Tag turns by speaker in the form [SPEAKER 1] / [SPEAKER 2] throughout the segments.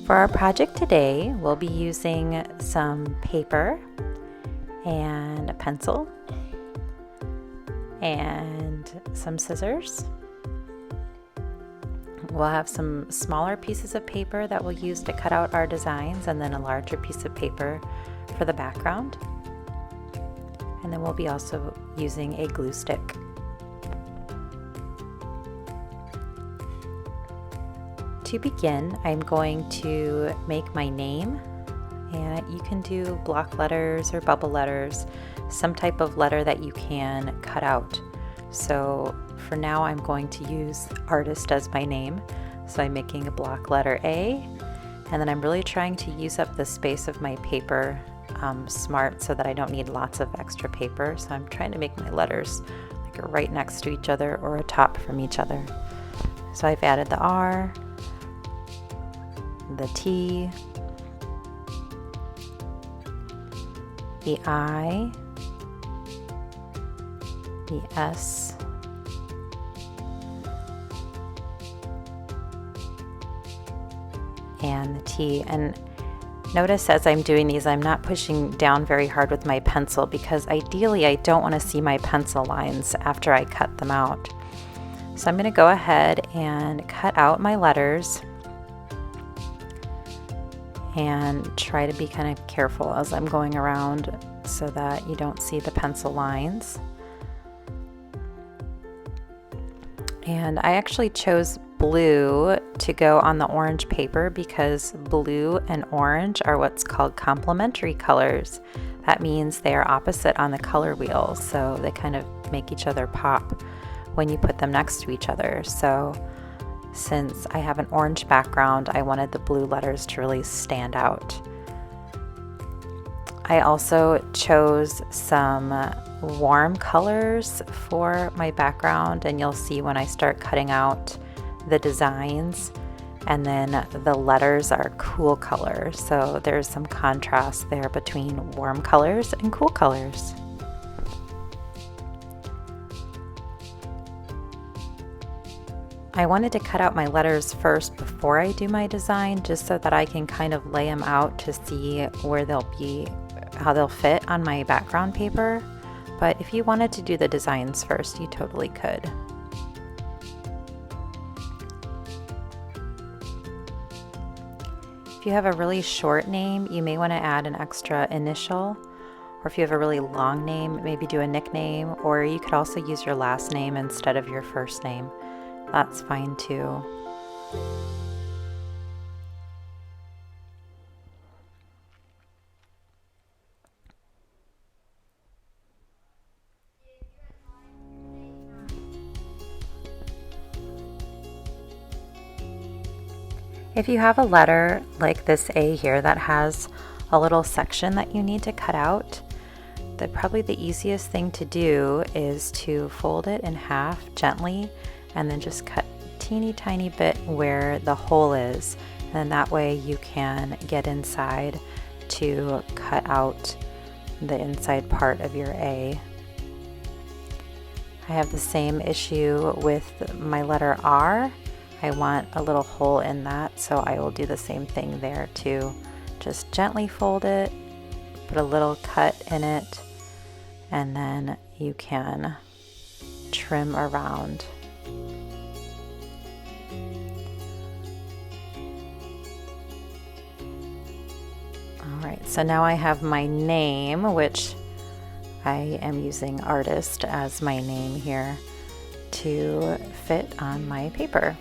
[SPEAKER 1] For our project today, we'll be using some paper and a pencil and some scissors. We'll have some smaller pieces of paper that we'll use to cut out our designs, and then a larger piece of paper for the background. And then we'll be also using a glue stick. To begin, I'm going to make my name, and you can do block letters or bubble letters, some type of letter that you can cut out. So for now, I'm going to use artist as my name. So I'm making a block letter A, and then I'm really trying to use up the space of my paper smart so that I don't need lots of extra paper. So I'm trying to make my letters like right next to each other or atop from each other. So I've added the R, the T, the I, the S, and the T. And notice as I'm doing these, I'm not pushing down very hard with my pencil because ideally I don't want to see my pencil lines after I cut them out. So I'm going to go ahead and cut out my letters and try to be kind of careful as I'm going around so that you don't see the pencil lines. And I actually chose blue to go on the orange paper because blue and orange are what's called complementary colors. That means they are opposite on the color wheel, so they kind of make each other pop when you put them next to each other. So since I have an orange background, I wanted the blue letters to really stand out. I also chose some warm colors for my background, and you'll see when I start cutting out the designs, and then the letters are cool colors. So there's some contrast there between warm colors and cool colors. I wanted to cut out my letters first before I do my design, just so that I can kind of lay them out to see where they'll be, how they'll fit on my background paper. But if you wanted to do the designs first, you totally could. If you have a really short name, you may want to add an extra initial. Or if you have a really long name, maybe do a nickname, or you could also use your last name instead of your first name. That's fine too. If you have a letter like this A here that has a little section that you need to cut out, probably the easiest thing to do is to fold it in half gently and then just cut a teeny tiny bit where the hole is. And then that way you can get inside to cut out the inside part of your A. I have the same issue with my letter R. I want a little hole in that, so I will do the same thing there too. Just gently fold it, put a little cut in it, and then you can trim around. Alright, so now I have my name, which I am using artist as my name here to fit on my paper.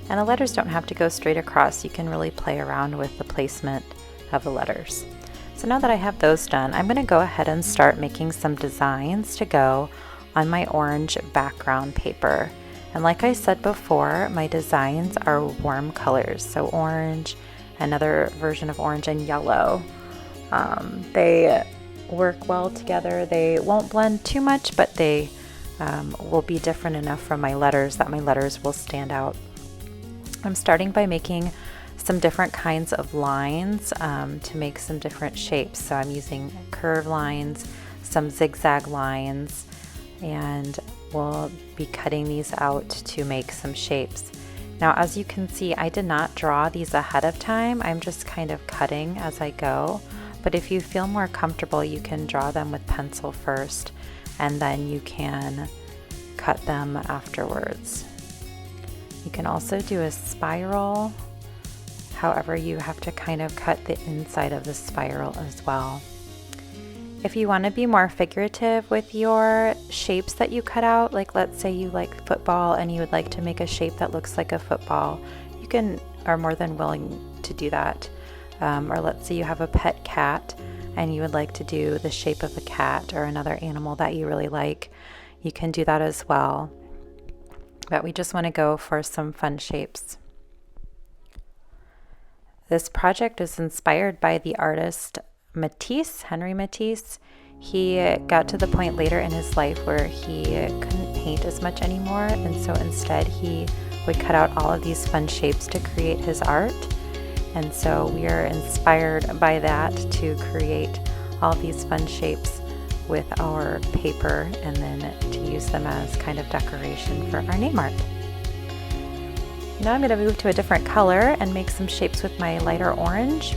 [SPEAKER 1] And the letters don't have to go straight across. You can really play around with the placement of the letters. So now that I have those done, I'm going to go ahead and start making some designs to go on my orange background paper. And like I said before, my designs are warm colors. So orange, another version of orange, and yellow. They work well together. They won't blend too much, but they will be different enough from my letters that my letters will stand out. I'm starting by making some different kinds of lines to make some different shapes. So I'm using curved lines, some zigzag lines, and we'll be cutting these out to make some shapes. Now, as you can see, I did not draw these ahead of time. I'm just kind of cutting as I go. But if you feel more comfortable, you can draw them with pencil first, and then you can cut them afterwards. You can also do a spiral. However, you have to kind of cut the inside of the spiral as well. If you want to be more figurative with your shapes that you cut out, like let's say you like football and you would like to make a shape that looks like a football, you are more than willing to do that. Or let's say you have a pet cat and you would like to do the shape of a cat or another animal that you really like, you can do that as well. But we just want to go for some fun shapes. This project is inspired by the artist Matisse, Henri Matisse. He got to the point later in his life where he couldn't paint as much anymore, and so instead he would cut out all of these fun shapes to create his art. And so we are inspired by that to create all these fun shapes with our paper and then to use them as kind of decoration for our name art. Now I'm going to move to a different color and make some shapes with my lighter orange.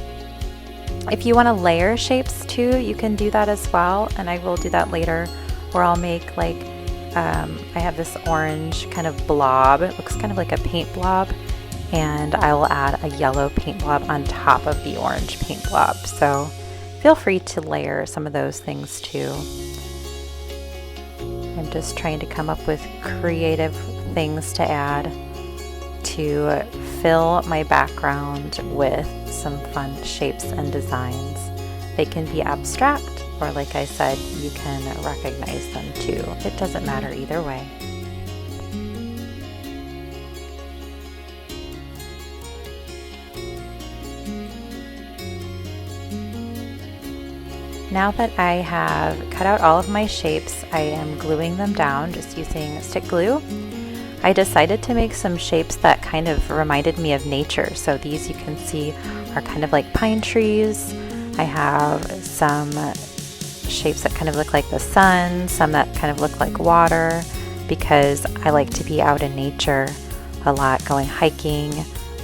[SPEAKER 1] If you want to layer shapes too, you can do that as well, and I will do that later, where I'll make like, I have this orange kind of blob. It looks kind of like a paint blob, and I will add a yellow paint blob on top of the orange paint blob. So feel free to layer some of those things too. I'm just trying to come up with creative things to add to fill my background with some fun shapes and designs. They can be abstract, or like I said, you can recognize them too. It doesn't matter either way. Now that I have cut out all of my shapes, I am gluing them down just using stick glue. I decided to make some shapes that kind of reminded me of nature. So these you can see are kind of like pine trees. I have some shapes that kind of look like the sun, some that kind of look like water, because I like to be out in nature a lot, going hiking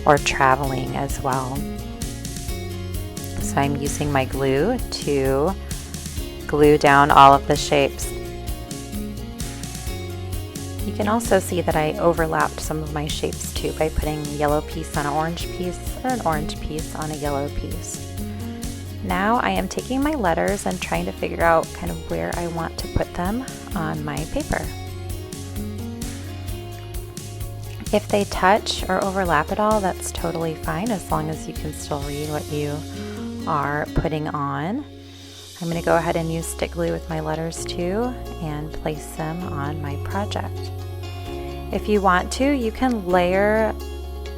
[SPEAKER 1] or traveling as well. So I'm using my glue to glue down all of the shapes. You can also see that I overlapped some of my shapes too by putting a yellow piece on an orange piece or an orange piece on a yellow piece. Now I am taking my letters and trying to figure out kind of where I want to put them on my paper. If they touch or overlap at all, that's totally fine as long as you can still read what you are putting on. I'm going to go ahead and use stick glue with my letters too and place them on my project. If you want to, you can layer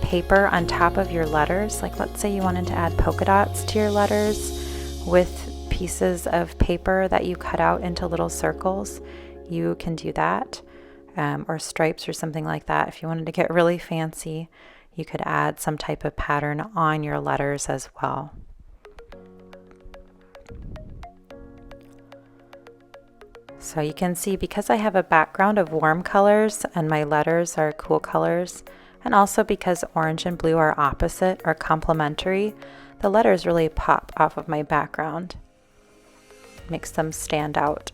[SPEAKER 1] paper on top of your letters. Like let's say you wanted to add polka dots to your letters with pieces of paper that you cut out into little circles. You can do that, or stripes or something like that. If you wanted to get really fancy, you could add some type of pattern on your letters as well. So you can see, because I have a background of warm colors and my letters are cool colors, and also because orange and blue are opposite or complementary, the letters really pop off of my background. Makes them stand out.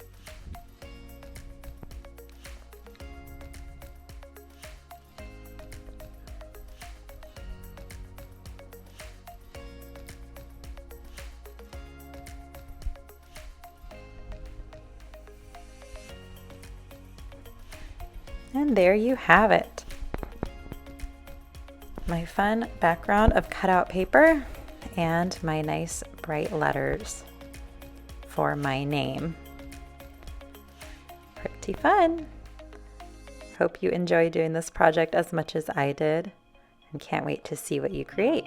[SPEAKER 1] And there you have it. My fun background of cutout paper and my nice bright letters for my name. Pretty fun. Hope you enjoy doing this project as much as I did, and can't wait to see what you create.